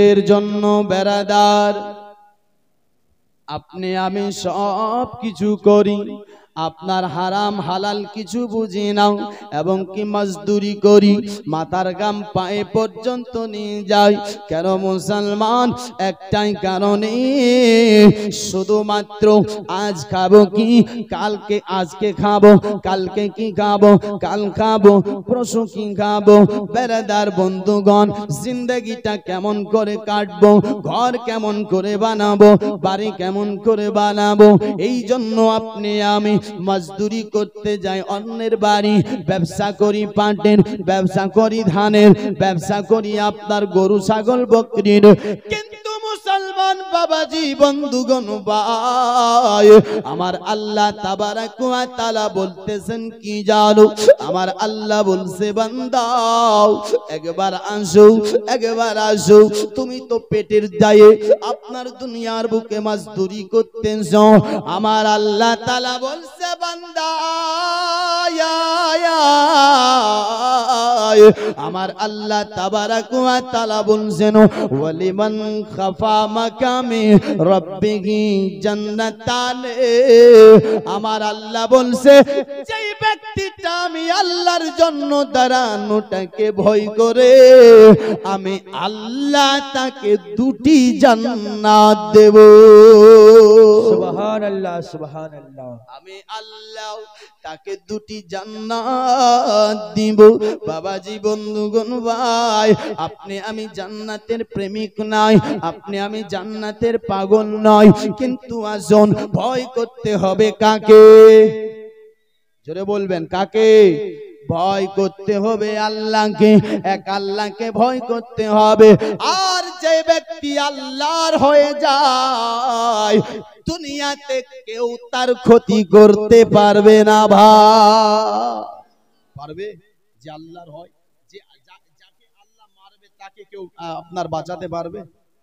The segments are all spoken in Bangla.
এর জন্য বেরাদার আপনি আমি সব কিছু করি, আপনার হারাম হালাল কিছু বুঝি নাও এবং কি মজদুরি করি, মাথার গাম পায়ে পর্যন্ত নিয়ে যাই। কেন মুসলমান? একটাই কারণে, শুধুমাত্র আজ খাবো কি, কালকে আজকে খাবো, কালকে কি খাবো, কাল খাবো, পরশু কি খাবো। বেরাদার বন্ধুগণ, জিন্দগিটা কেমন করে কাটবো, ঘর কেমন করে বানাবো, বাড়ি কেমন করে বানাবো, এই জন্য আপনি আমি মজদুরি করতে যাই অন্যের বাড়ি, ব্যবসা করি পাটের, ব্যবসা করি ধানের, ব্যবসা করি আপনার গরু ছাগল বকরির। কিন্তু মুসলমান বাবাজি বন্ধুগণ ভাই, আমার আল্লাহ তাবারাক ওয়া তাআলা বলতেছেন কি জানো? আমার আল্লাহ বলছে বান্দা একবার আসো, একবার আসো, তুমি তো পেটের দায়ে আপনার দুনিয়ার বুকে মজদুরি করতেছ। আমার আল্লাহ তাআলা বলছে বান্দা আমার আল্লাহ তাবারাক ওয়া তাআলা বলছেন ওয়ালিমান খাফা মাকামি রাব্বিহি জান্নাতান। আমার আল্লাহ বলছে যেই ব্যক্তিটা আমি আল্লাহর জন্য দাঁড়ানোটাকে ভয় করে, আমি আল্লাহ তাকে দুটি জান্নাত দেব। সুবহানাল্লাহ সুবহানাল্লাহ। আমি আল্লাহ তাকে দুটি জান্নাত দিব। বাবাজি বন্ধুগণ ভাই, আপনি আমি জান্নাতের প্রেমিক নয়, আপনি আমি জান্নাতের পাগল নয়, কিন্তু আসুন ভয় করতে হবে কাকে? জোরে বলবেন কাকে? ভয় করতে হবে আল্লাহকে, এক আল্লাহকে ভয় করতে হবে। আর যে ব্যক্তি আল্লাহর হয়ে যায়, দুনিয়াতে কেউ তার ক্ষতি করতে পারবে না। ভাই পারবে? যে আল্লাহর হয়, যে যাকে আল্লাহ মারবে তাকে কেউ আপনার বাঁচাতে পারবে?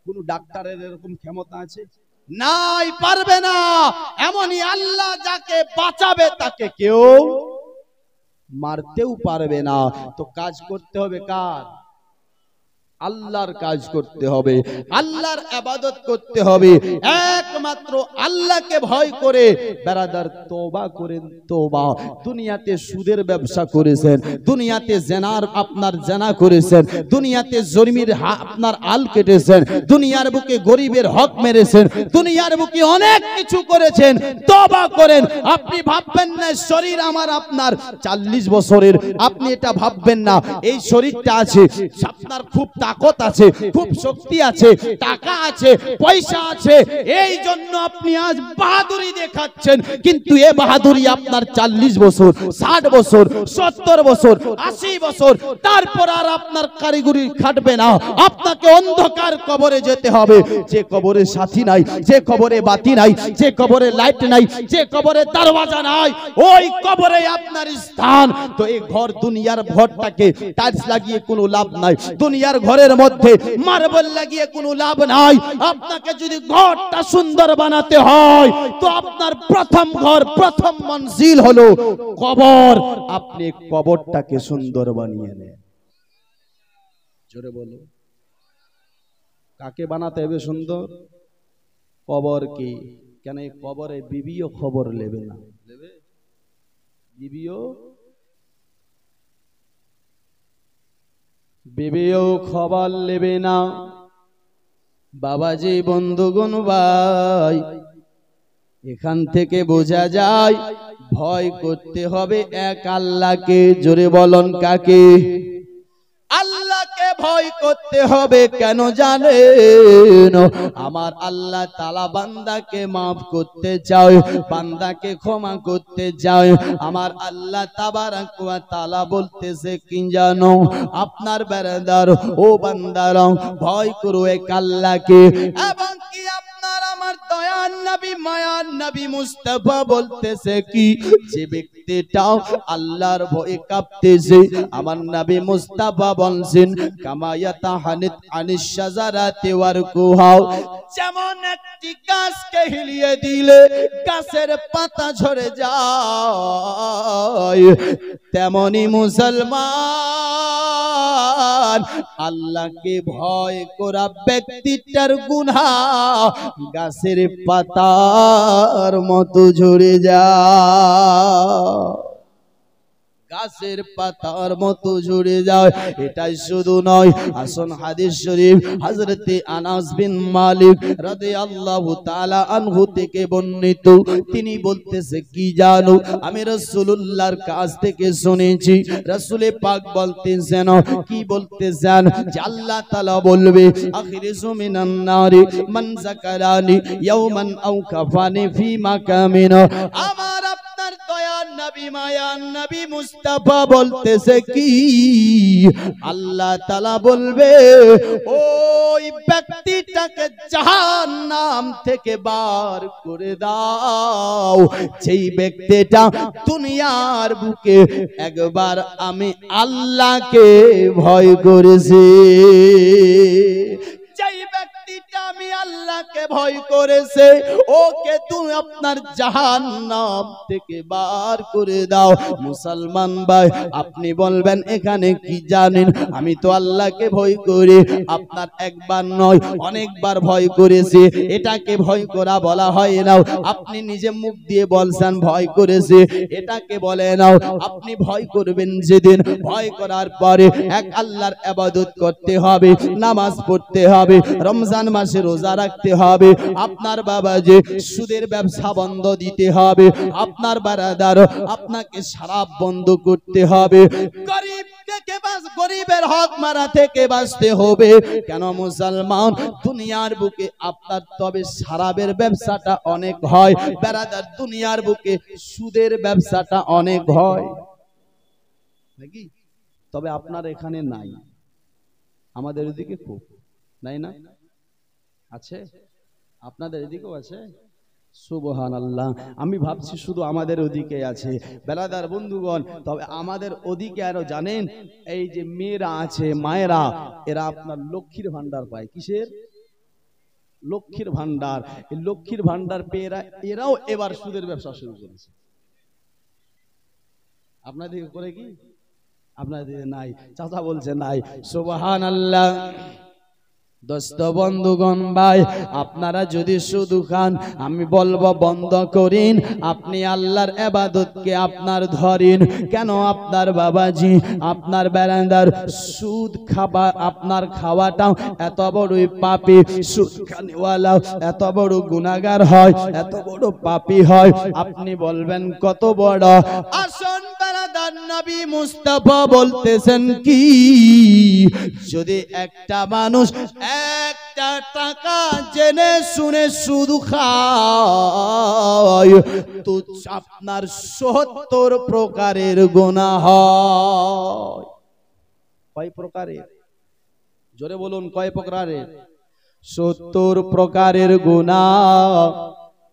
কোন ডাক্তারের এরকম ক্ষমতা আছে? নাই, পারবে না। এমনই আল্লাহ যাকে বাঁচাবে তাকে কেউ মারতেও পারবে না। তো কাজ করতে হবে কার? আল্লাহর কাজ করতে হবে, আল্লাহর ইবাদত করতে হবে, একমাত্র আল্লাহকে ভয় করে। বেরাদার তওবা করেন তওবা। দুনিয়াতে সুদের ব্যবসা করেছেন, দুনিয়াতে জেনার আপনার জেনা করেছেন, দুনিয়াতে জরিমির আপনার আল কেটেছেন, দুনিয়ার বুকে গরিবের হক মেরেছেন, দুনিয়ার বুকে অনেক কিছু করেছেন। তওবা করেন। আপনি ভাববেন না শরীর আমার আপনার 40 বছরের, আপনি এটা ভাববেন না। এই শরীরটা আছে, আপনার খুব তাকত আছে, খুব শক্তি আছে, টাকা আছে, পয়সা আছে, এই জন্য আপনি আজ বাহাদুরি দেখাচ্ছেন। কিন্তু এ বাহাদুরি আপনার 40 বছর, 60 বছর, 70 বছর, 80 বছর, তারপর আর আপনার কারিগরি খাটবে না। আপনাকে অন্ধকার কবরে যেতে হবে। যে কবরে সাথী নাই, যে কবরে বাতি নাই, যে কবরে লাইট নাই, যে কবরে দরওয়াজা নাই, ওই কবরে আপনার স্থান। তো এই ঘর, দুনিয়ার ঘরটাকে টাইলস লাগিয়ে কোনো লাভ নাই, দুনিয়ার ঘরের মধ্যে মার্বেল লাগিয়ে কোনো লাভ নাই। আপনাকে যদি ঘরটা সুন্দর বানাতে হয়, তো আপনার প্রথম ঘর, প্রথম মঞ্জিল হলো কবর। আপনি কবরটাকে সুন্দর বানিয়ে নেন। জোরে বলো, কাকে বানাতে হবে সুন্দর? কবর কি? কেন এই কবরে বিবিও খবর নেবে না? নেবে? বিবিও খবর নেবে না। বাবাজি বন্ধুগণ ভাই, এখান থেকে বোঝা যায় ভয় করতে হবে এক আল্লাহকে। জোরে বলুন কাকে? আল্লাহকে ভয় করতে হবে। কেন জানেন? আমার আল্লাহ তাআলা বান্দাকে maaf করতে চায়, বান্দাকে ক্ষমা করতে চায়। আমার আল্লাহ তাবারাক ওয়া তাআলা বলতেছে কি জানো? আপনার বেরাদার ও বান্দারা, ভয় করো এক আল্লাহকে। এবং কি আপনার আমার দয়ার নবী, মায়ার নবী মুস্তাফা বলতেছে কি? যে ব্যক্তিটা আল্লাহর ভয়ে কাঁপতেছে, আমার নবী মুস্তাফা বলছেন কামায়াতা হানিত আনিশ শাজারাতি ওয়ারকুহা, যেমন একটি গাছকে হিলিয়ে দিলে গাছের পাতা ঝরে যায়, তেমনি মুসলমান বাজান আল্লাহকে ভয় করা ব্যক্তিটার গুনাহ গাছের পাতার মতো ঝরে যায়, গাছের পাতার মতো ঝরে যায়। এটাই শুধু নয়, আসুন হাদিস শরীফ হযরতে আনাস বিন মালিক রাদিয়াল্লাহু তাআলা আনহু থেকে বর্ণিত, তিনি বলতেছে কি জানো, আমি রাসূলুল্লাহর কাছ থেকে শুনেছি রাসূলে পাক বলতেছেন, কি বলতেছেন, যে আল্লাহ তাআলা বলবে আখিরিজু মিনান নারি মান যাকারানি ইয়াওমান আও কাফানি ফি মাকামিন। আমার আপনার দয়ার নবী মায়ার নবী মুস্তাফা বলতেছে কি, আল্লাহ তাআলা বলবে ওই ব্যক্তিটাকে জাহান্নাম থেকে বার করে দাও, যেই ব্যক্তিটা দুনিয়ার বুকে একবার আমি আল্লাহকে ভয় করেছি, যেই ব্যক্তিটা আমি আল্লাহকে ভয় করেছে ওকে তুমি আপনার জাহান্নাম থেকে বার করে দাও। মুসলমান ভাই আপনি বলবেন এখানে কি জানেন, আমি তো আল্লাহকে ভয় করি, আপনার একবার নয় অনেকবার ভয় করেছি, এটাকে ভয় করা বলা হয় না। আপনি নিজে মুখ দিয়ে বলছেন ভয় করেছে, এটাকে বলে নাও। আপনি ভয় করবেন যেদিন, ভয় করার পরে এক আল্লাহর ইবাদত করতে হবে, নামাজ পড়তে হবে, রমজান মাসে রোজা রাখতে হবে, আপনার বাবা যে সুদের ব্যবসা বন্ধ দিতে হবে, আপনার বারাদার আপনাকে শরাব বন্ধ করতে হবে, গরিব থেকে গরিবের হক মারা থেকে বাঁচতে হবে। কেন মুসলমান, দুনিয়ার বুকে আপনার তবে শরাবের ব্যবসাটা অনেক হয়, বারাদার দুনিয়ার বুকে সুদের ব্যবসাটা অনেক হয় নাকি? তবে আপনার এখানে নাই, আমাদের এদিকে খুব নাই না, আছে আপনাদের এদিকেও আছে, সুবহানাল্লাহ। আমি ভাবছি শুধু আমাদের ওদিকে আছে, বেলাদার বন্ধুগণ। তবে আমাদের ওদিকে আরো জানেন, এই যে মেয়েরা আছে, মায়েরা, এরা আপনার লক্ষ্মীর ভান্ডার পায়। কিসের লক্ষ্মীর ভান্ডার? এই লক্ষ্মীর ভান্ডার পেয়ে এরাও এবার সুদের ব্যবসা শুরু করেছে। আপনাদের করে কি? আপনাদের নাই? চাচা বলছে নাই। সুবহানাল্লাহ। দোস্ত বন্ধুগণ ভাই, আপনারা যদি শুধু খান, আমি বলবো বন্ধ করিন, আপনি আল্লাহর ইবাদতকে আপনার ধরিন। কেন আপনার বাবাজি আপনার বারান্দার সুদ খাবা, আপনার খাওয়াটাও এত বড়ই পাপী, সুদ খানেওয়ালা এত বড় গুনাহগার হয়, এত বড় পাপী হয়, আপনি বলবেন কত বড়। আসন বারাদার নবী মুস্তাফা বলতেছেন কি, যদি একটা মানুষ একটা টাকা জেনে শুনে শুধু খায়, তো আপনার ৭০ প্রকারের গুনাহ হয়। কয় প্রকারের? জোরে বলুন, কয় প্রকারের? ৭০ প্রকারের গুনাহ।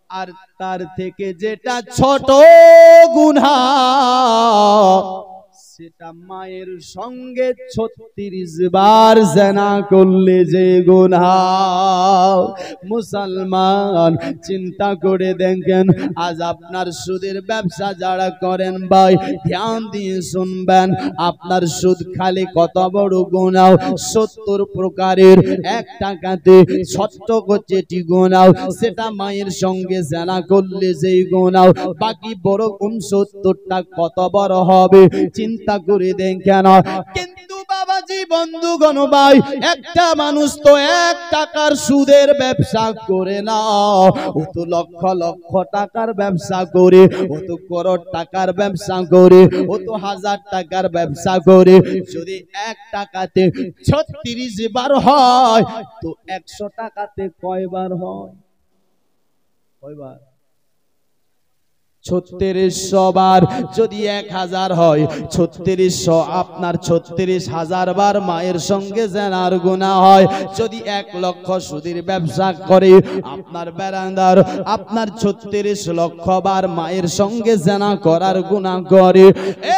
আর তার থেকে যেটা ছোট গুনাহ, সেটা মায়ের সঙ্গে ৩৬ বার জিনা করলে যে গুনাহ। মুসলমান চিন্তা করে দেখেন, আজ আপনার সুদের ব্যবসা যারা করেন ভাই, ধ্যান দিয়ে শুনবেন, আপনার সুদ খালি কত বড় গুনাহ। ৭০ প্রকারের, এক টাকাতে ছোট্ট যেটি গুনাহ, সেটা মায়ের সঙ্গে জিনা করলে যেই গুনাহ, বাকি বড় ৬৯টা কত বড় হবে চিন্তা করে দেখেন। কিন্তু বাবাজি বন্ধুগণ ভাই, একটা মানুষ তো ১ টাকার সুদের ব্যবসা করে না, ও তো লক্ষ লক্ষ টাকার ব্যবসা করে, ও তো করোড় টাকার ব্যবসা করে, ও তো হাজার টাকার ব্যবসা করে। যদি ১ টাকাতে ৩৬ বার হয়, তো ১০০ টাকাতে কয়বার হয়? কয়বার? ৩৬০০ বার। যদি ১০০০ হয়, ৩৬০০ আপনার ৩৬,০০০ বার মায়ের সঙ্গে জিনার গুনাহ হয়। যদি ১ লক্ষ সুদের ব্যবসা করে, আপনার বারান্দার আপনার ৩৬ লক্ষ বার মায়ের সঙ্গে জিনা করার গুনাহ করে।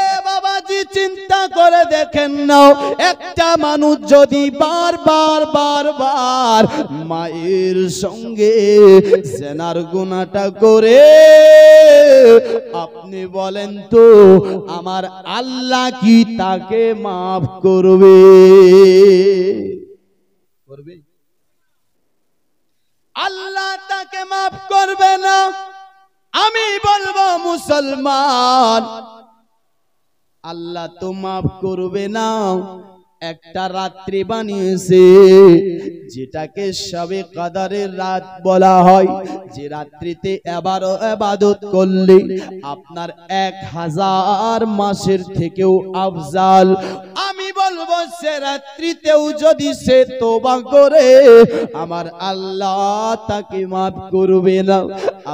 এ বাবাজি বাবাজি চিন্তা করে দেখেন না, একটা মানুষ যদি বারবার মায়ের সঙ্গে জেনার গুনাহটা করে, আপনি বলেন তো আমার আল্লাহ কি তাকে মাফ করবে? আল্লাহ তাকে মাফ করবে না। আমি বলবো মুসলমান, আল্লাহ তো মাফ করবে না। একটা রাত্রি বানিয়েছে যেটাকে শবে কদরের রাত বলা হয়, যে রাত্রিতে ইবাদত করলে আপনার 1000 মাসের থেকেও আফজাল। আমি বলবো সে রাত্রিতেও যদি সে তওবা করে আমার আল্লাহ তাকে মাফ করবে না।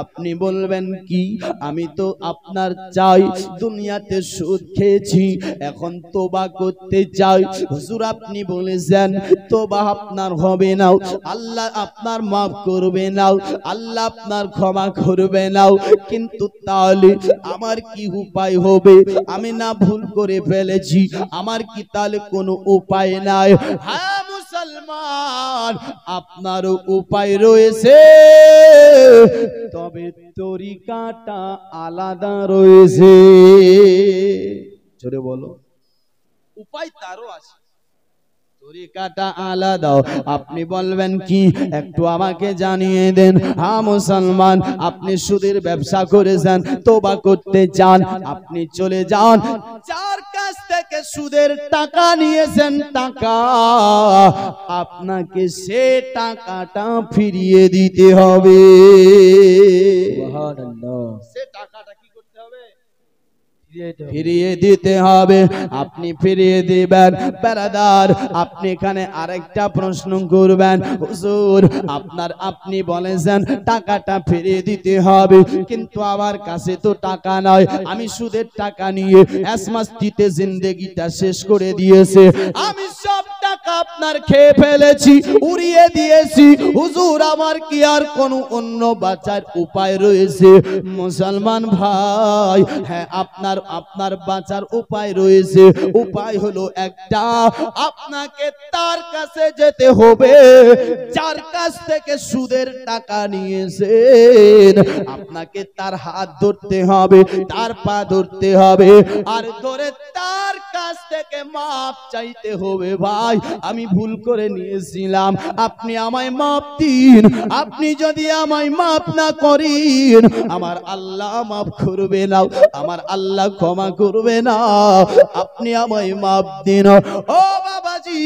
আপনি বলবেন কি, আমি তো আপনার চাই, দুনিয়াতে সুদ খেয়েছি, এখন তওবা করতে চাই। হুজুর আপনি বলেছেন তওবা আপনার হবে না, আল্লাহ আপনার মাফ করবে না, আল্লাহ আপনার ক্ষমা করবে না, কিন্তু তাহলে আমার কি উপায় হবে? আমি না ভুল করে ফেলেছি, আমার কি তাহলে কোনো উপায় নাই? হ্যাঁ মুসলমান, আপনার উপায় রয়েছে, তবে তরিকাটা আলাদা রয়েছে। জোরে বলো, উপায় তারও আছে, তরিকাটা আলাদা। আপনি বলবেন কি, একটু আমাকে জানিয়ে দেন। হ্যাঁ মুসলমান, আপনি সুদের ব্যবসা করেছেন, তওবা করতে চান, আপনি চলে যান, যার কাছ থেকে সুদের টাকা নিয়েছেন, টাকা আপনাকে সে টাকাটা ফিরিয়ে দিতে হবে। সুবহানাল্লাহ। সে টাকাটা কি করতে হবে? ফিরিয়ে দিতে হবে। আপনি ফিরিয়ে দিবেন। ব্রাদার, আপনি এখানে আরেকটা প্রশ্ন করবেন, হুজুর আপনি বলেছেন টাকাটা ফিরিয়ে দিতে হবে, কিন্তু আমার কাছে তো টাকা নয়, আমি সুদের টাকা নিয়ে এসমাস্তিতে জিন্দেগিটা শেষ করে দিয়েছে, আমি সব টাকা আপনার খেয়ে ফেলেছি, উড়িয়ে দিয়েছি, হুজুর আমার কি আর কোনো অন্য বাঁচার উপায় রয়েছে? মুসলমান ভাই, হ্যাঁ আপনার বাঁচার উপায় রয়েছে। উপায় হলো একটা, আপনাকে তার কাছে যেতে হবে যার কাছ থেকে সুদের টাকা নিয়েছেন, আপনাকে তার হাত ধরতে হবে, তার পা ধরতে হবে, আর ধরে তার কাছ থেকে মাপ চাইতে হবে। ভাই আমি ভুল করে নিয়েছিলাম, আপনি আমায় মাপ দিন। আপনি যদি আমায় মাপ না করেন আমার আল্লাহ মাফ করবে না, আমার আল্লাহ ক্ষমা করবে না, আপনি আমায় মাফ দিন। ও বাবাজি,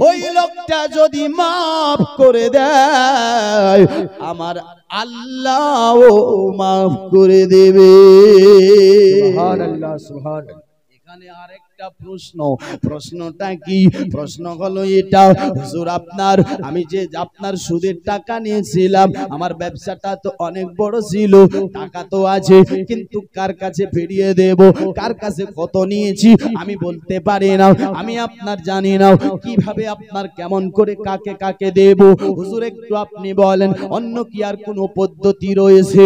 ওই লোকটা যদি মাফ করে দেয় আমার আল্লাহ মাফ করে দেবে। সুবহানাল্লাহ, সুবহানাল্লাহ। এখানে আরেকটা প্রশ্নটা কি? প্রশ্ন হলো এটা, হুজুর আমি যে আপনার সুদের টাকা নিয়েছিলাম, আমার ব্যবসাটা তো অনেক বড় ছিল, টাকা তো আছে, কিন্তু কার কাছে ফিরিয়ে দেব, কার কাছে কত নিয়েছি আমি বলতে পারি না, আমি আপনার জানি না, কিভাবে আপনার কেমন করে কাকে কাকে দেব? হুজুর একটু আপনি বলেন, অন্য কি আর কোনো পদ্ধতি রয়েছে?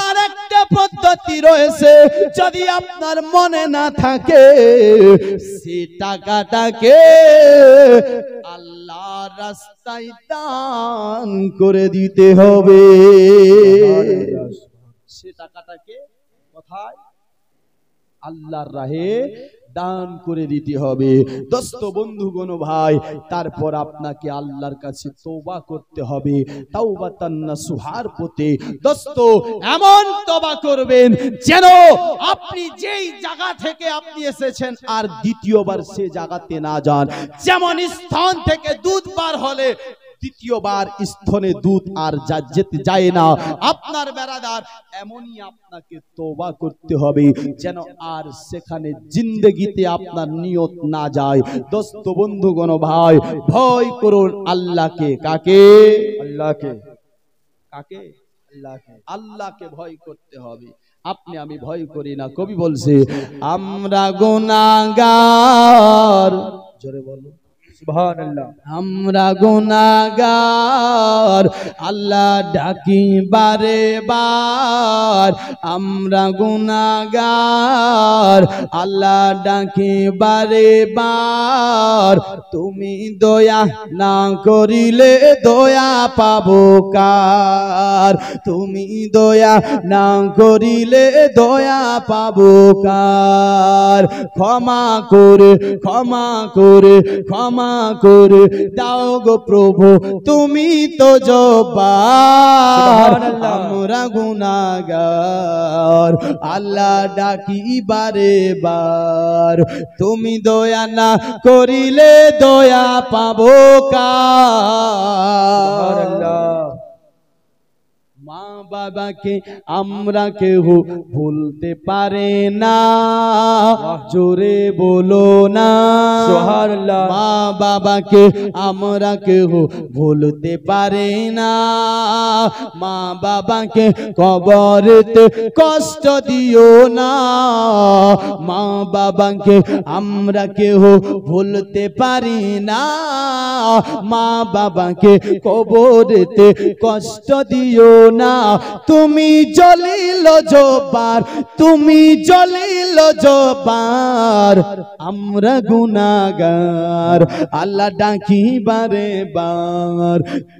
আর একটা পদ্ধতি রয়েছে, যদি আপনার মনে না থাকে সে টাকাটাকে আল্লাহর রাস্তায় দান করে দিতে হবে। সে টাকাটাকে কোথায়? আল্লাহর রাহে দান করে দিতে হবে। দোস্ত বন্ধুগণ ভাই, তারপর আপনাকে আল্লাহর কাছে তওবা করতে হবে, তাওবাতান নাসুহার পথে। দোস্ত এমন তওবা করবেন যেন আপনি যেই জায়গা থেকে আপনি এসেছেন আর দ্বিতীয়বার সে জায়গাতে না যান। যেমন স্থান থেকে দুধ বার হলে দ্বিতীয়বার স্থনে দুধ আর যেতে যায় না, আপনার বেরাদার এমনই আপনাকে তওবা করতে হবে যেন আর সেখানে জিন্দেগিতে আপনার নিয়ত না যায়। দোস্ত বন্ধুগণ ভাই, ভয় করুন আল্লাহকে। কাকে? আল্লাহকে। কাকে? আল্লাহকে। আল্লাহকে ভয় করতে হবে। আপনি আমি ভয় করি না। কবি বলছে আমরা গুনাহগার, জোরে বলো, সুবহানাল্লাহ। আমরা গুনাহগার আল্লাহ ডাকি বারে বার, আমরা গুনাহগার আল্লাহ ডাকি বারে বার, তুমি দয়া না করিলে দয়া পাবো কার, তুমি দয়া না করিলে দয়া পাবো কার, ক্ষমা করে ক্ষমা করে ক্ষমা করে দাও গো প্রভু তুমি তো জব্বার, আমরা গুনাহগার আল্লাহ ডাকি বারে বার, তুমি দয়া না করিলে দয়া পাবো কার। মা বাবাকে আমরা কেউ ভুলতে পারে না, জোরে বলো না সুবহানাল্লাহ। মা বাবাকে আমরা কেউ ভুলতে পারে না, মা বাবাকে কবরেতে কষ্ট দিও না, মা বাবাকে আমরা কেউ ভুলতে পারি না, মা বাবাকে কবরেতে কষ্ট দিও না, তুমি জলিল জব্বার, তুমি জলিল জব্বার, আমরা গুনাহগার আল্লাহ ডাকি বারে বার,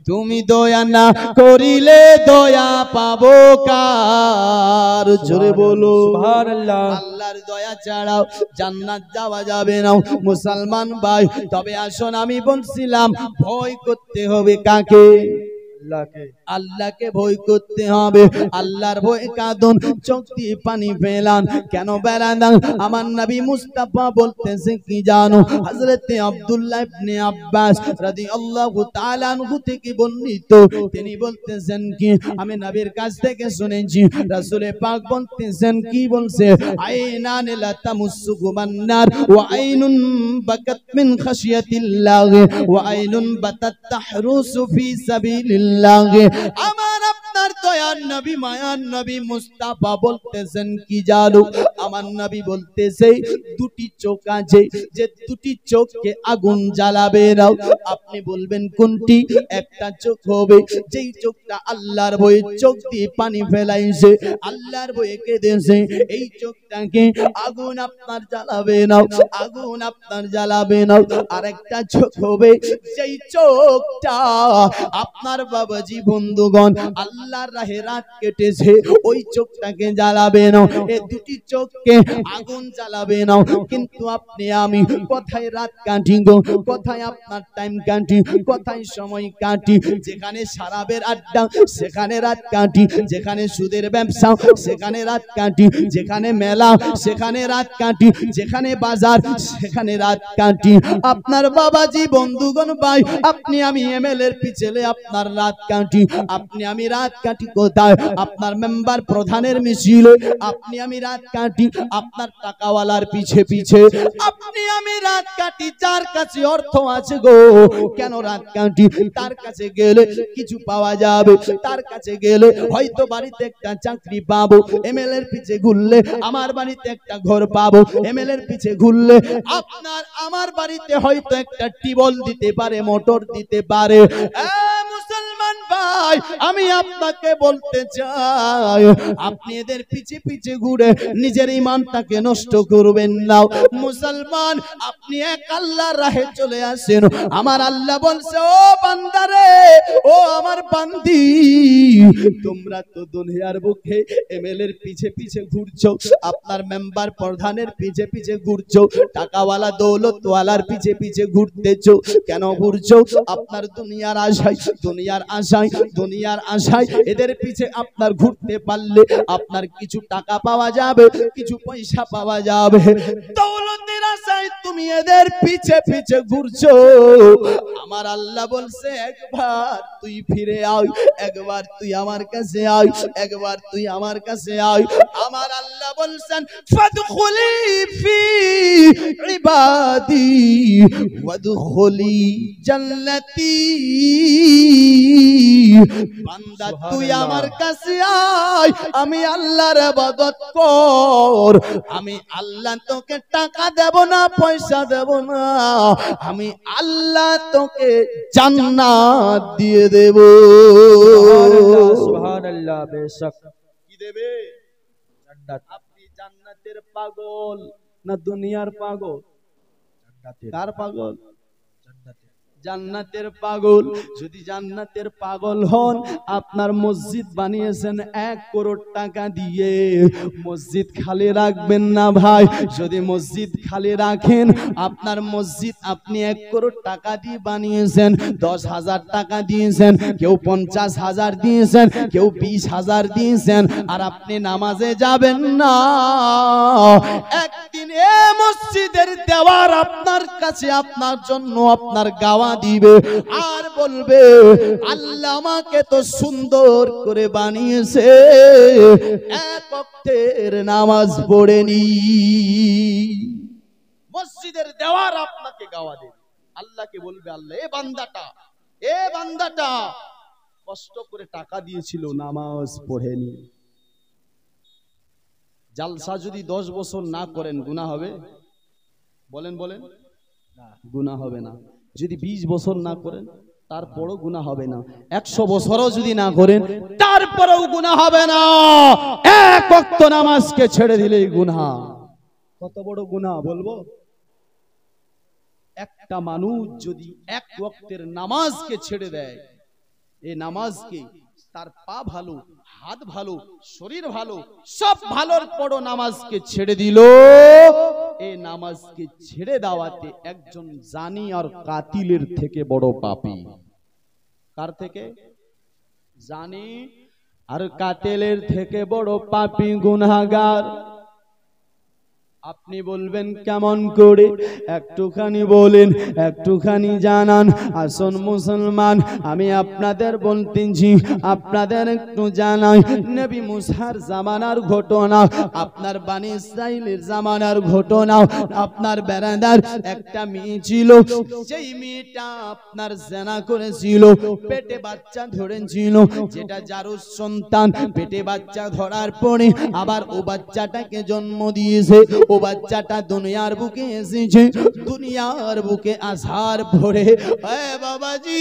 তুমি দয়া না করিলে দয়া পাবো কার, জোরে বলো সুবহানাল্লাহ। আল্লাহর দয়া ছাড়াও জান্নাত যাওয়া যাবে না মুসলমান ভাই। তবে আসুন আমি বলছিলাম ভয় করতে হবে কাকে? আল্লাহকে ভয় করতে হবে। আল্লাহর ভয় কাঁদুন, চোখ দিয়ে পানি ফেলান। কেন বেড়ান? আমার নবী মুস্তাফা বলতেছে কি জানো? হযরতে আব্দুল্লাহ ইবনে আব্বাস রাদিয়াল্লাহু তাআলা আনহু থেকে বর্ণিত, তিনি বলতেছেন কি, আমি নবীর কাছ থেকে শুনেছি রাসূল পাক বলতেছেন কি বলছে, আইনান লা তামুসসুহুমান নার ওয়া আইনুন বাকাত মিন খাশিয়াতিল্লাহ ওয়া আইনুন বাতাত তাহরুসু ফি সাবিলিল্লাহ। আমার আপনার দয়ার নবী মায়ার নবী মুস্তাফা বলতেছেন কি জানো? আমার নবী বলতেছে দুটি চোখ আছে, যে দুটি চোখকে আগুন জ্বালাবে না। আপনি বলবেন কোনটি? একটা চোখ হবে যেই চোখটা আল্লাহর ভয়ে চোখ দিয়ে পানি ফেলাইছে, আল্লাহর ভয়ে কেঁদেছে, এই চোখটাকে আগুন আপনার জ্বালাবে না, আগুন আপনার জ্বালাবে না। আরেকটা চোখ হবে যেই চোখটা আপনার বাবাজি বন্ধুগণ আল্লাহর রাহে রাত কেটেছে, ওই চোখটাকে জ্বালাবে না। এই দুটি চোখকে আগুন জ্বালাবে না। কিন্তু আপনি আমি কোথায় রাত কাটি গো, কোথায় আপনার টাইম কাটি, কোথায় সময় কাটি? যেখানে শরাবের আড্ডা সেখানে রাত কাটি, যেখানে সুদের ব্যবসা সেখানে রাত কাটি, যেখানে মেলা সেখানে রাত কাটি, যেখানে বাজার সেখানে রাত কাটি। আপনার বাবাজি বন্ধুগণ ভাই, আপনি আমি এমএলএর পিছনে আপনার রাত কাটি, আপনি আমি রাত কাটি কোথায়? আপনার মেম্বার প্রধানের মিছিলে আপনি আমি রাত কাটি, আপনার টাকাওয়ালার পিছে পিছে আপনি আমি রাত কাটি। যার কাছে অর্থ আছে গো, কেন রাত কাটি? তার কাছে গেলে কিছু পাওয়া যাবে, তার কাছে গেলে হয়তো বাড়িতে একটা চাকরি পাবো, এমএলএর পিছে ঘুরলে আমার বাড়িতে একটা ঘর পাবো, এমএলএর পিছে ঘুরলে আপনার আমার বাড়িতে হয়তো একটা টিউবওয়েল দিতে পারে, মোটর দিতে পারে। মুসলমান ভাই, আমি আপনাকে বলতে চাই, আপনি এদের পিছে পিছে ঘুরে নিজের ঈমানটাকে নষ্ট করবেন না। মুসলমান, আপনি এক আল্লাহর রাহে চলে আসেন। আমার আল্লাহ বলছে, ও বান্দারে, ও আমার বান্দি, তোমরা তো দুনিয়ার বুকে এমএলএর পিছে পিছে ঘুরছো, আপনার মেম্বার প্রধানের পিছে পিছে ঘুরছো, টাকাওয়ালা দৌলতওয়ালার পিছে পিছে ঘুরতেছো। কেন ঘুরছো? আপনার দুনিয়ার আশায়, দুনিয়ার আশায়, দুনিয়ার আশায় এদের পিছে আপনার ঘুরতে পারলে আপনার কিছু টাকা পাওয়া যাবে, কিছু পয়সা পাওয়া যাবে। দৌলতের আশায় তুমি এদের পিছে পিছে ঘুরছো। আমার আল্লাহ বলছে, একবার তুই ফিরে আয়, একবার তুই আমার কাছে আয়, একবার তুই আমার কাছে আয়। আমার আল্লাহ বলছেন, ফাদখুলি ফি ইবাদি ওয়াদখুলি জান্নাতি। বান্দা তুই আমার কাছে আয়, আমি আল্লাহর ইবাদত কর। আমি আল্লাহ তোকে টাকা দেব না, পয়সা দেব না, আমি আল্লাহ তোকে জান্নাত দিয়ে দেব। সুবহানাল্লাহ, বেশক। কি দেবে? জান্নাত। আপনি জান্নাতের পাগল না দুনিয়ার পাগল? কার পাগল? জান্নাতের পাগল। যদি জান্নাতের পাগল হন, আপনার মসজিদ বানিয়েছেন 1 কোটি টাকা দিয়ে, মসজিদ খালি রাখবেন না ভাই। যদি মসজিদ খালি রাখেন, আপনার মসজিদ আপনি 1 কোটি টাকা দিয়ে বানিয়েছেন, 10,000 টাকা দিয়েছেন, কেউ 50,000 দিয়েছেন, কেউ 20,000 দিয়েছেন, আর আপনি নামাজে যাবেন না। একদিন এ মসজিদের দেওয়ার আপনার কাছে আপনার জন্য আপনার গাওয়া দিবে আর বলবে, আল্লাহ আমাকে তো সুন্দর করে বানিয়েছে, এক ওয়াক্তের নামাজ পড়েনি। মসজিদের দেওয়ার আপনাকে গাওয়া দেবে। আল্লাহকে বলবে, আল্লাহ এ বান্দাটা কষ্ট করে টাকা দিয়েছিল, নামাজ পড়েনি। জালসা যদি 10 বছর না করেন গুনাহ হবে? বলেন না, গুনাহ হবে না। যদি 20 বছর না করেন তারপরও গুনাহ হবে না। 100 বছরও যদি না করেন তারপরেও গুনাহ হবে না। এক ওয়াক্ত নামাজকে ছেড়ে দিলেই গুনাহ। কত বড় গুনাহ বলবো? একটা মানুষ যদি এক ওয়াক্তের নামাজকে ছেড়ে দেয়, এই নামাজকে, তার পা ভালো, হাত ভালো, শরীর ভালো, সব ভালোর পরও নামাজকে ছেড়ে দিল, এই নামাজকে ছেড়ে দেওয়াতে একজন জানি আর কাতিলের থেকে বড় পাপী। কার থেকে? জানি আর কাতিলের থেকে বড় পাপী, গুনাহগার। আপনি বলবেন কেমন করে? একটুখানি বলেন, একটুখানি জানান। আসুন মুসলমান, আমি আপনাদের বলতেছি, আপনাদের একটু জানাই। নবী মুসার জামানার ঘটনা, আপনার বনি ইসরাইলের জামানার ঘটনা। আপনার বেরাদার একটা মেয়ে ছিল, সেই মেয়েটা আপনার জিনা করেছিল, পেটে বাচ্চা ধরেছিল, যেটা জারুর সন্তান। পেটে বাচ্চা ধরার পরে আবার ও বাচ্চাটাকে জন্ম দিয়েছে। ও বাচ্চাটা দুনিয়ার বুকে এসেছে। দুনিয়ার বুকে আসার পরে বাবাজি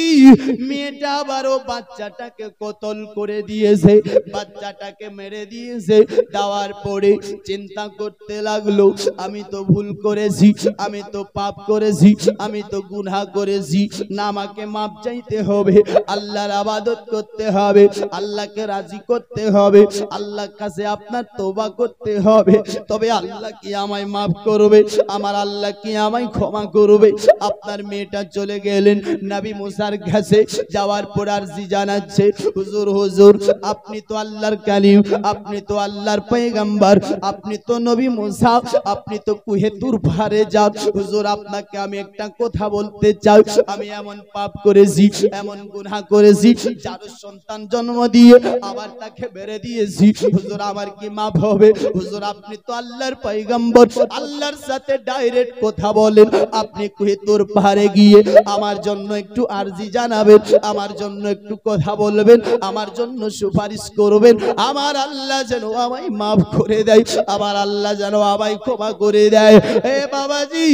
মেয়েটা আবার ও বাচ্চাটাকে কতল করে দিয়েছে, বাচ্চাটাকে মেরে দিয়েছে। দেওয়ার পরে চিন্তা করতে লাগলো, আমি তো ভুল করেছি, আমি তো পাপ করেছি, আমি তো গুনাহ করেছি, না আমাকে মাপ চাইতে হবে, আল্লাহর ইবাদত করতে হবে, আল্লাহকে রাজি করতে হবে, আল্লাহর কাছে আপনার তওবা করতে হবে, তবে আল্লাহ কি আমায় মাফ করবে, আমার আল্লাহ কি আমায় ক্ষমা করবে। আপনার মেয়েটা চলে গেলেন নবী মুসার কাছে। যাওয়ার পর আরজি জানাচ্ছে, হুজুর হুজুর আপনি তো আল্লাহর কালিম, আপনি তো আল্লাহর পয়গম্বর, আপনি তো নবী মুসা, আপনি তো কুহে তুর পারে যান। হুজুর আপনাকে আমি একটা কথা বলতে চাই, আমি এমন পাপ করেছি, এমন গুনাহ করেছি, যার সন্তান জন্ম দিয়ে আবার তাকে মেরে দিয়েছি, হুজুর আমার কি মাফ হবে? হুজুর আপনি তো আল্লাহর পয়গম্বর, আল্লাহর সাথে ডাইরেক্ট কথা বলেন, আপনি কুহে তুর পাহাড়ে গিয়ে আমার জন্য একটু আরজি জানাবেন, আমার জন্য একটু কথা বলবেন, আমার জন্য সুপারিশ করবেন, আমার আল্লাহ যেন আমায় মাফ করে দেয়, আমার আল্লাহ যেন আমায় ক্ষমা করে দেয়। এ বাবাজি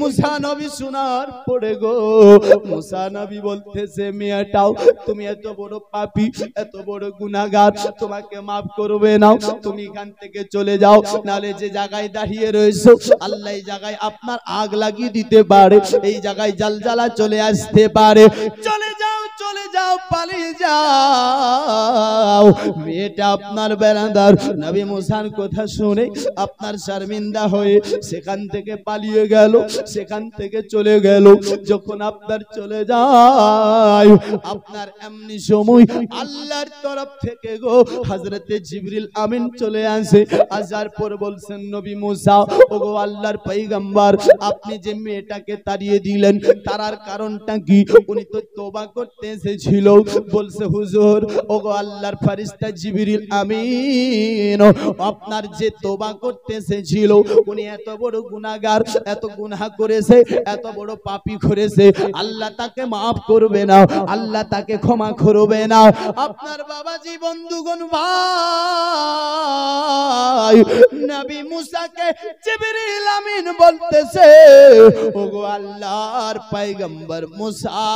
মুসা নবী শোনার পড়ে গো, মুসা নবী বলতেছে, মেয়েটাও তুমি এত বড় পাপী, এত বড় গুনাহগার, তোমাকে মাফ করবে না, তুমি এখান থেকে চলে যাও, নালে যে জায়গায় দাঁড়িয়ে রয়েছো আল্লাহ এই জায়গায় আপনার আগ লাগিয়ে দিতে পারে, এই জায়গায় জালজালা চলে আসতে পারে, চলে যাও, চলে যাও, পালিয়ে যাও। মেয়েটা আপনার বেরাদার নবী মুসার কথা শুনে আপনার শর্মিন্দা হয়ে সেখান থেকে পালিয়ে গেল, সেখান থেকে চলে গেল। যখন আপনার চলে যায়, আপনার এমনি সময় আল্লাহর তরফ থেকে গো হযরতে জিবরিল আমিন চলে আসে। আসার পর বলছেন, নবী মুসা ওগো আল্লাহর পয়গম্বর, আপনি যে মেয়েটাকে তাড়িয়ে দিলেন তার কারণটা কি? উনি তো তওবা করতে করতে এসেছিল, বলছে হুজুর ওগো আল্লাহর ফেরেশতা জিবরিল আমিন, আপনার যে তওবা করতে এসেছিল উনি এত বড় গুনাহগার, এত গুনাহ করেছে, এত বড় পাপী করেছে, আল্লাহ তাকে maaf করবে না, আল্লাহ তাকে ক্ষমা করবে না। আপনার বাবাজি বন্ধুগণ ভাই, নবী মুসাকে জিবরিল আমিন বলতেছে ওগো আল্লাহর পয়গম্বর মুসা,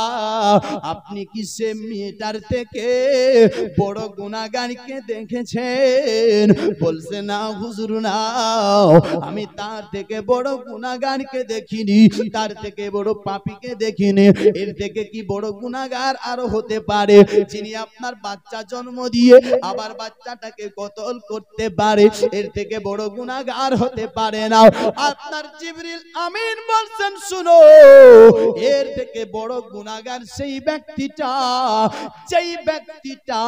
আপনি কি সে মেয়েটার থেকে বড় গুনাহগারকে দেখেছেন? বলছে না হুজুর না, আমি তার থেকে বড় গুনাহগারকে দেখিনি, তার থেকে বড় পাপীকে দেখিনি। এর থেকে কি বড় গুনাহগার আরো হতে পারে, যিনি আপনার বাচ্চা জন্ম দিয়ে আবার বাচ্চাটাকে কতল করতে পারে, এর থেকে বড় গুনাহগার হতে পারে না। আপনার জিবরিল আমিন বলছেন শুনো, এর থেকে বড় গুনাহগার সেই ব্যক্তিটা যেই ব্যক্তিটা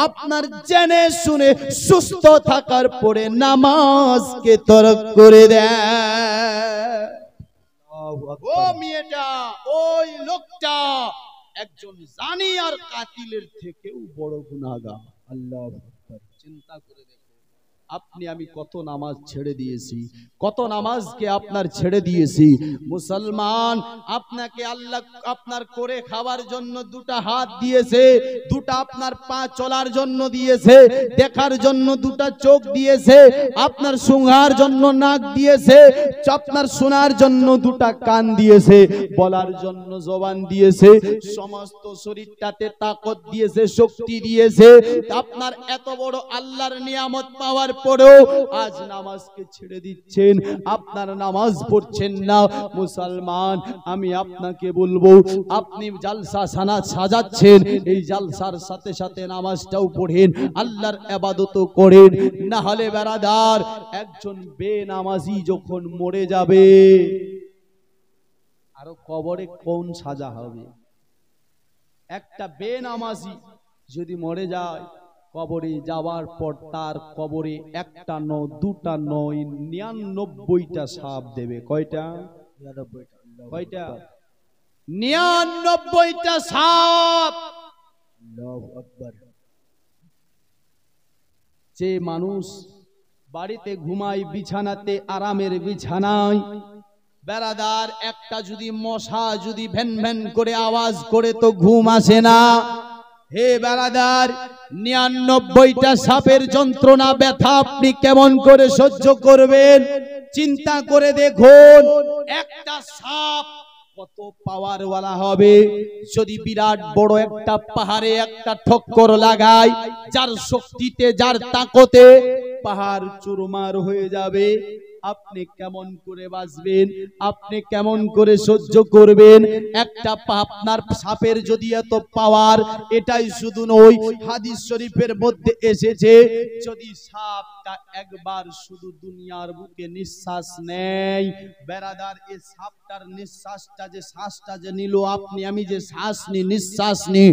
আপনার জেনে শুনে সুস্থ থাকার পরে নামাজকে তরক করে দেয়। ও মেয়েটা, ওই লোকটা একজন জানি আর কাতিলের থেকেও বড় গুনাহগার। আল্লাহু আকবার। চিন্তা করে দেখুন, আপনি আমি কত নামাজ ছেড়ে দিয়েছি, কত নামাজকে আপনার ছেড়ে দিয়েছি। মুসলমান, আপনাকে আল্লাহ আপনার করে খাওয়ার জন্য দুটা হাত দিয়েছে, দুটা আপনার পা চলার জন্য দিয়েছে, দেখার জন্য দুটা চোখ দিয়েছে, আপনার শুনবার জন্য নাক দিয়েছে, আপনার শোনার জন্য দুটা কান দিয়েছে, বলার জন্য জবান দিয়েছে, সমস্ত শরীরটাতে তাকত দিয়েছে, শক্তি দিয়েছে। আপনার এত বড় আল্লাহর নিয়ামত পাওয়ার পরেও আজ নামাজকে ছেড়ে দিচ্ছেন, আপনার নামাজ পড়ছেন না। মুসলমান, আমি আপনাকে বলবো, আপনি জালসা সাজাচ্ছেন, এই জালসার সাথে সাথে নামাজটাও পড়েন, আল্লাহর ইবাদতও করেন, না হলে বেরাদার একজন বেনামাজি যখন মরে যাবে আরো কবরে কোন সাজা হবে। একটা বেনামাজি যদি মরে যায়, কবরে যাওয়ার পর তার কবরে একটা নয়, দুটা নয়, 99টা সাপ দেবে। কয়টা? 99টা সাপ। আল্লাহু আকবার। যে মানুষ বাড়িতে ঘুমায়, বিছানাতে আরামের বিছানায়, বেরাদার একটা যদি মশা যদি ভ্যান ভ্যান করে আওয়াজ করে তো ঘুম আসে না। হে বেরাদার, 99টা সাপের যন্ত্রণা ব্যথা আপনি কেমন করে সহ্য করবেন? চিন্তা করে দেখুন, একটা সাপ কত পাওয়ার ওয়ালা হবে। যদি বিরাট বড় একটা পাহাড়ে একটা ঠক্কর লাগায়, যার শক্তিতে, যার তাকতে পাহাড় চুরমার হয়ে যাবে, আপনি কেমন করে বাঁচবেন? আপনি কেমন করে সহ্য করবেন? একটা আপনার সাপের যদি এত পাওয়ার, এটাই শুধু নয়, হাদিস শরীফের মধ্যে এসেছে, যদি সাপটা একবার শুধু দুনিয়ার বুকে নিঃশ্বাস নেয়, বেরাদার এই সাপটার নিঃশ্বাসটা যে শ্বাসটা যে নিল, আপনি আমি যে শ্বাস নি, নিঃশ্বাস নি,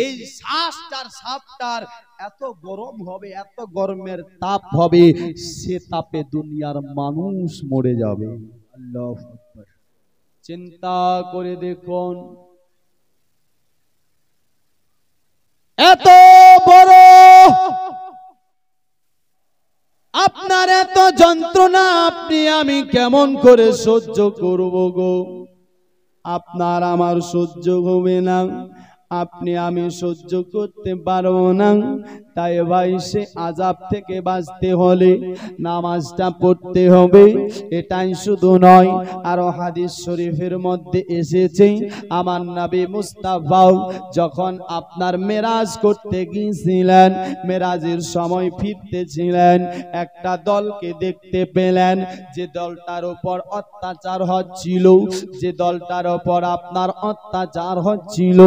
এই শ্বাসটার সাপটার এত গরম হবে, এত গরমের তাপ হবে, সে তাপে দুনিয়ার মানুষ মরে যাবে। আল্লাহু আকবার। চিন্তা করে দেখুন, এত বড় আপনার এত যন্ত্রণা আপনি আমি কেমন করে সহ্য করব গো? আপনার আমার সহ্য হবে না, আপনি আমি সহ্য করতে পারবো না। তাই ভাই, সে আযাব থেকে বাঁচতে হলে নামাজটা পড়তে হবে। এটাই শুধু নয়, আরো হাদিস শরীফের মধ্যে এসেছে, আমার নবী মুস্তাফা যখন আপনার মেরাজ করতে গিয়েছিলেন, মেরাজের সময় ফিরতেছিলেন, একটা দলকে দেখতে পেলেন, যে দলটার উপর অত্যাচার হচ্ছিল, যে দলটার উপর আপনার অত্যাচার হচ্ছিল।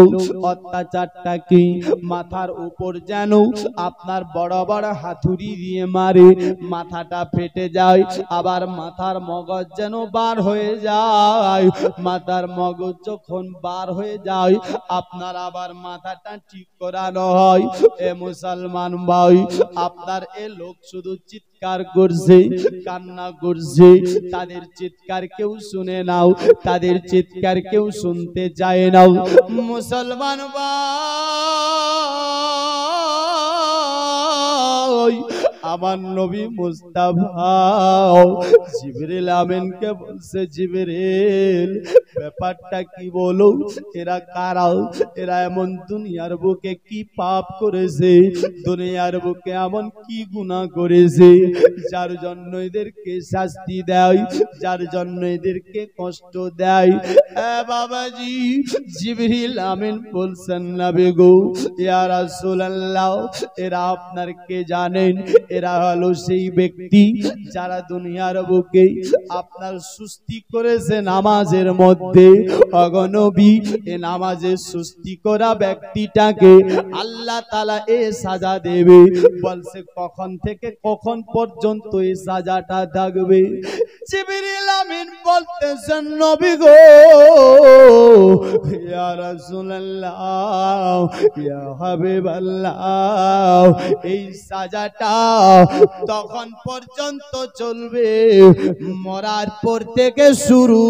অত্যাচারটা কি? মাথার উপর যেন আপনার বড় বড় হাতুড়ি দিয়ে মারে, মাথাটা ফেটে যায়, আবার মাথার মগজ যেন বার হয়ে যায়। মাথার মগজ যখন বার হয়ে যায়, আপনার আবার মাথাটা ঠিক করানো হয়। এ মুসলমান ভাই, আপনার এ লোক শুধু চিৎকার চিৎকার করছে, কান্না করছে, তাদের চিৎকার কেউ শুনে নাও, তাদের চিৎকার কেউ শুনতে চায় না। মুসলমান ভাই, আমার নবী মুস্তাফা জিবরিল আমিনকে বলছে, জিবরিল ব্যাপারটা কি বলো, এরা কারা, এরা এমন দুনিয়ার বুকে কি পাপ করেছে, দুনিয়ার বুকে এমন কি গুনাহ করেছে যার জন্য এদেরকে শাস্তি দেয়, যার জন্য এদেরকে কষ্ট দেয়। বাবাজি, জিবরিল আমিন বলছেন, নবী গো, ইয়া রাসূলুল্লাহ, এরা আপনার কে জানেন? এরা হলো সেই ব্যক্তি যারা দুনিয়ার বুকে আপনার সুস্তি করেছে নামাজের মধ্যে। অগনবী, এ নামাজে সুস্তি করা ব্যক্তিটাকে আল্লাহ তাআলা এ সাজা দেবে। বলছে কখন থেকে কখন পর্যন্ত এই সাজাটা থাকবে? জিবরিল আমিন বলতেছেন, নবী গো, ইয়া রাসূলুল্লাহ, ইয়া হাবিবাল্লাহ, এই সাজাটা তখন পর্যন্ত চলবে মরার পর থেকে শুরু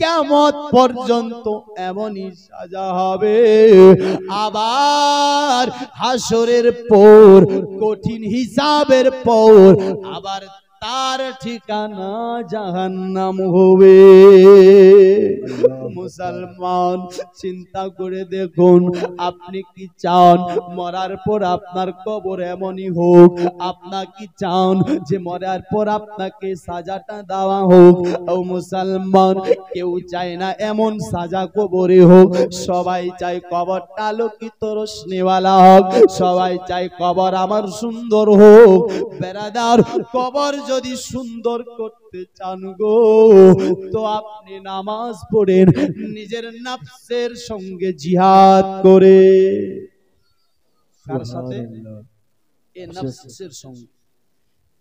কিয়ামত পর্যন্ত এমনই সাজা হবে। আবার হাসরের পর, কঠিন হিসাবের পর আবার তার ঠিকানা জাহান্নাম হবে। মুসলমান, চিন্তা করে দেখুন, আপনি কি চান মরার পর আপনার কবর এমনই হোক? আপনি কি চান যে মরার পর আপনাকে সাজাটা দেওয়া হোক? ও মুসলমান, কেউ চায় না এমন সাজা কবরে হোক। সবাই চায় কবরটা আলোকিত রোশনিওয়ালা হোক, সবাই চায় কবর আমার সুন্দর হোক। বেরাদার, কবর যদি সুন্দর করতে চান গো, তো আপনি নামাজ পড়েন, নিজের নফসের সঙ্গে জিহাদ করে। কার সাথে? এই নফসের সঙ্গে।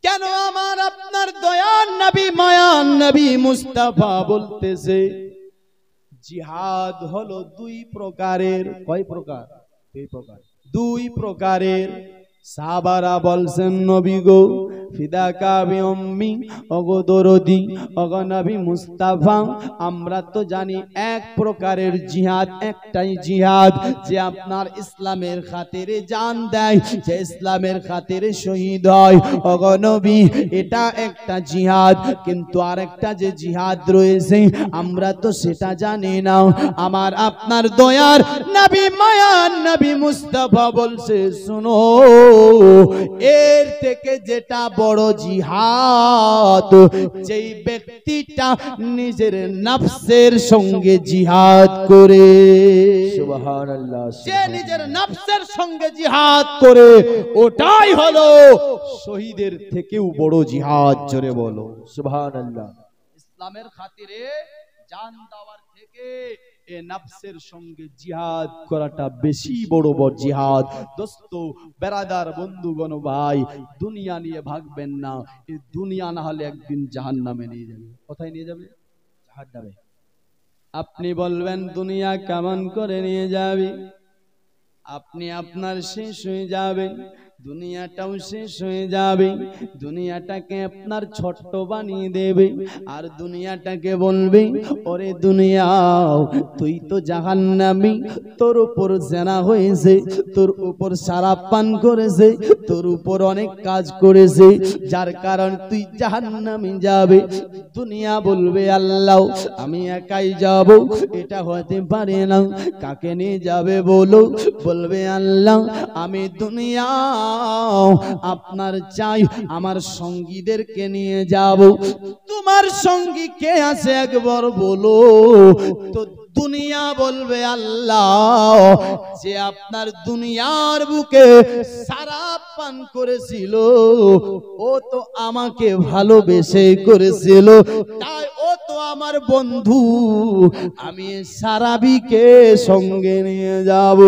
কেন আমার আপনার দয়ার নবী, মায়ার নবী মুস্তাফা বলতেছে, জিহাদ হলো দুই প্রকারের। কয় প্রকার? দুই প্রকার। দুই প্রকারের। সাহাবারা বলছেন, নবী গো, ফিদাকা বিউম্মি, ওগো দরদি, ওগো নবী মুস্তাফা, আমরা তো জানি এক প্রকারের জিহাদ, একটাই জিহাদ যে আপনার ইসলামের খাতিরে জান দেয়, যে ইসলামের খাতিরে শহীদ হয়। ওগো নবী, এটা একটা জিহাদ, কিন্তু আরেকটা যে জিহাদ রয়েছে আমরা তো সেটা জানি না। আমার আপনার দয়ার নবী, মায়ার নবী মুস্তাফা বলছে, শুনো, এর থেকে যেটা বড় জিহাদ, যেই ব্যক্তিটা নিজের নফসের সঙ্গে জিহাদ করে, সুবহানাল্লাহ, সে নিজের নফসের সঙ্গে জিহাদ করে, ওটাই হলো শহীদের থেকেও বড় জিহাদ। জোরে বলো সুবহানাল্লাহ। ইসলামের খাতিরে জান দেওয়ার থেকে এ নফসের সঙ্গে জিহাদ করাটা বেশি বড় জিহাদ। দোস্ত, বেরাদার, বন্ধুগণ, ভাই, দুনিয়া নিয়ে ভাগবেন না। এই দুনিয়া না হলে একদিন জাহান্নামে নিয়ে যাবে। কোথায় নিয়ে যাবে? জাহান্নামে। আপনি বলবেন দুনিয়া কেমন করে নিয়ে যাবে? আপনি আপনার শেষ হয়ে যাবেন, দুনিয়াটাও শেষ হয়ে যাবে। দুনিয়াটাকে আপনার ছোট্ট বানিয়ে দেবে, আর দুনিয়াটাকে বলবে, ওরে দুনিয়া, তুই তো জাহান্নামী, তোর উপর জেনা হয়েছে, তোর উপর শরাব পান করেছে, তোর উপর অনেক কাজ করেছে, যার কারণ তুই জাহান্নামে যাবে। দুনিয়া বলবে, আল্লাহ, আমি একাই যাব, এটা হতে পারে না। কাকে নিয়ে যাবে বলো? বলবে, আল্লাহ, আমি দুনিয়া আপনার চাই, আমার সঙ্গীদেরকে নিয়ে যাব। তোমার সঙ্গী কে আছে একবার বলো তো? দুনিয়া বলবে, আল্লাহ, যে আপনার দুনিয়ার বুকে শরাব পান করেছিল, ও তো আমাকে ভালোবেসে করেছিল, তাই ও তো আমার বন্ধু, আমি সারাবিকে সঙ্গে নিয়ে যাব।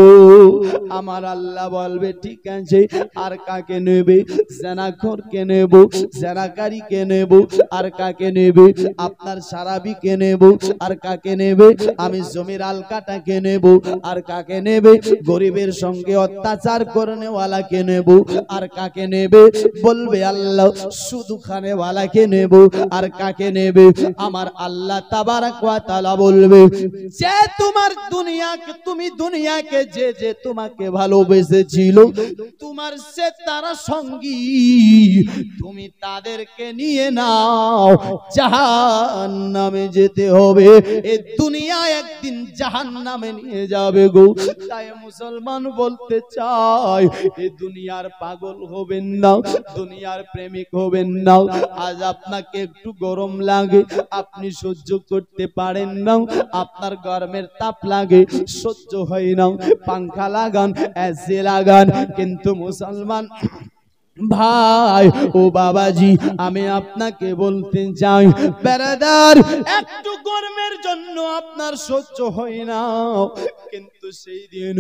আমার আল্লাহ বলবে ঠিক আছে, আর কাকে নেবে? জেনাখোরকে নেব, জেনাকারীকে নেব, আর কাকে নেবে? আপনার সারাবিকে নেব, আর কাকে নেবে? আমি জমির আলকাটাকে নেব, আর কাকে নেবে? গরিবের সঙ্গে অত্যাচার করনেওয়ালাকে নেব, আর কাকে নেবে? বলবে আল্লাহ শুধু খানেওয়ালাকে নেব, আর কাকে নেবে? আমার আল্লাহ তাবারাক ওয়া তাআলা বলবে যে তোমার দুনিয়াকে, তুমি দুনিয়াকে যে যে তোমাকে ভালোবেসেছিল, তোমার সে তারা সঙ্গী, তুমি তাদেরকে নিয়ে নাও, জাহান্নামে যেতে হবে। এই দুনিয়া একদিন জাহান্নামে নিয়ে যাবে গো। তাই মুসলমান বলতে চাই, এই দুনিয়ার পাগল হবেন না, দুনিয়ার প্রেমিক হবেন না। আজ আপনাকে একটু গরম লাগে, আপনি সহ্য করতে পারেন না, আপনার গরমের তাপ লাগে, সহ্য হয় না, পাঙ্খা লাগান, এসি লাগান, কিন্তু মুসলমান ভাই ও বাবাজি, আমি আপনাকে বলতে চাই বেরাদার, একটু গরমের জন্য আপনার সহ্য হয় না, কিন্তু সেই দিন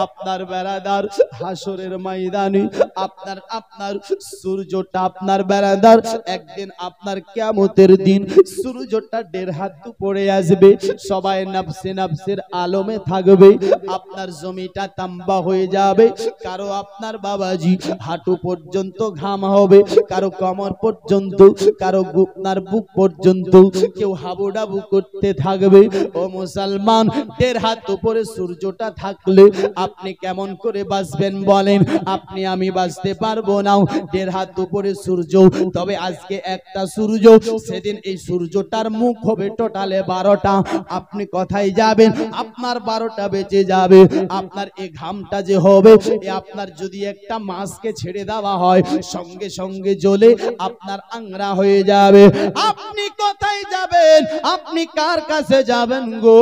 আপনার বেরাদার হাসরের ময়দানে আপনার আপনার সূর্যটা, আপনার বেরাদার একদিন আপনার কিয়ামতের দিন সূর্যটা 1.5 হাত উপরে আসবে, সবাই নফসে নফসের আলমে থাকবে, আপনার জমিটা তাম্বা হয়ে যাবে, কারো আপনার বাবাজি হাঁটু পর্যন্ত ঘাম হবে, কারো কোমর পর্যন্ত, কারো আপনার বুক পর্যন্ত, কেউ হাবুডাবু করতে থাকবে। ও মুসলমান, 1.5 হাত উপরে সূর্যটা থাকলে আপনি কেমন করে বাঁচবেন বলেন? আপনি আমি বাঁচতে পারবো না। 1.5 হাত উপরে সূর্য, তবে আজকে একটা সূর্য, সেদিন এই সূর্যটার মুখ হবে টোটালে 12টা। আপনি কোথায় যাবেন? আপনার 12টা বেঁচে যাবে। আপনার এই ঘামটা যে হবে, আপনার যদি একটা মাছকে ছেড়ে দেওয়া হয়, সঙ্গে সঙ্গে জ্বলে আপনার আংরা হয়ে যাবে। আপনি কোথায় যাবেন? আপনি কার কাছে যাবেন গো?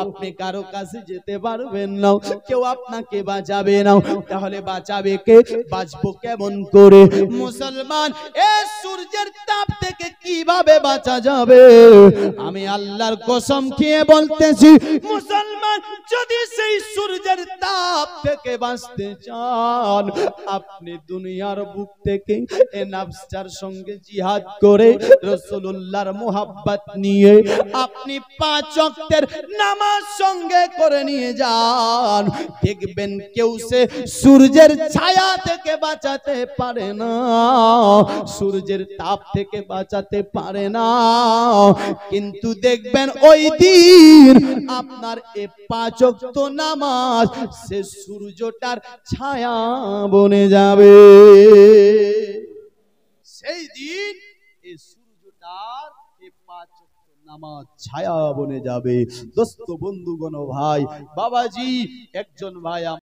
আপনি কারো কাছে যেতে পারবেন না, কেউ আপনাকে বাঁচাবে না। তাহলে বাঁচাবে কে? বাঁচবো কেমন করে? মুসলমান, এই সূর্যের তাপ থেকে কিভাবে বাঁচা যাবে? আমি আল্লাহর কসম খেয়ে বলতেছি, মুসলমান, যদি সেই সূর্যের তাপ থেকে বাঁচতে চান, আপনি দুনিয়ার বুক থেকে এ নফসটার সঙ্গে জিহাদ করে রাসূলুল্লাহর মুহাব্বত নিয়ে আপনি 5 ওয়াক্তের নামাজ সঙ্গে করে নিয়ে যান, দেখবেন কেউ সে সূর্যের ছায়া থেকে বাঁচাতে পারে না, সূর্যের তাপ থেকে বাঁচাতে পারে না, কিন্তু দেখবেন ওই দিন আপনার এই 5 ওয়াক্ত নামাজ সে সূর্যটার ছায়া বনে যাবে। সেই দিন এই সূর্যটার এই 5 ওয়াক্ত নামাজ ছায়া বনে যাবে। দোস্ত, বন্ধুগণ, ভাই, বাবাজি, একজন ভাই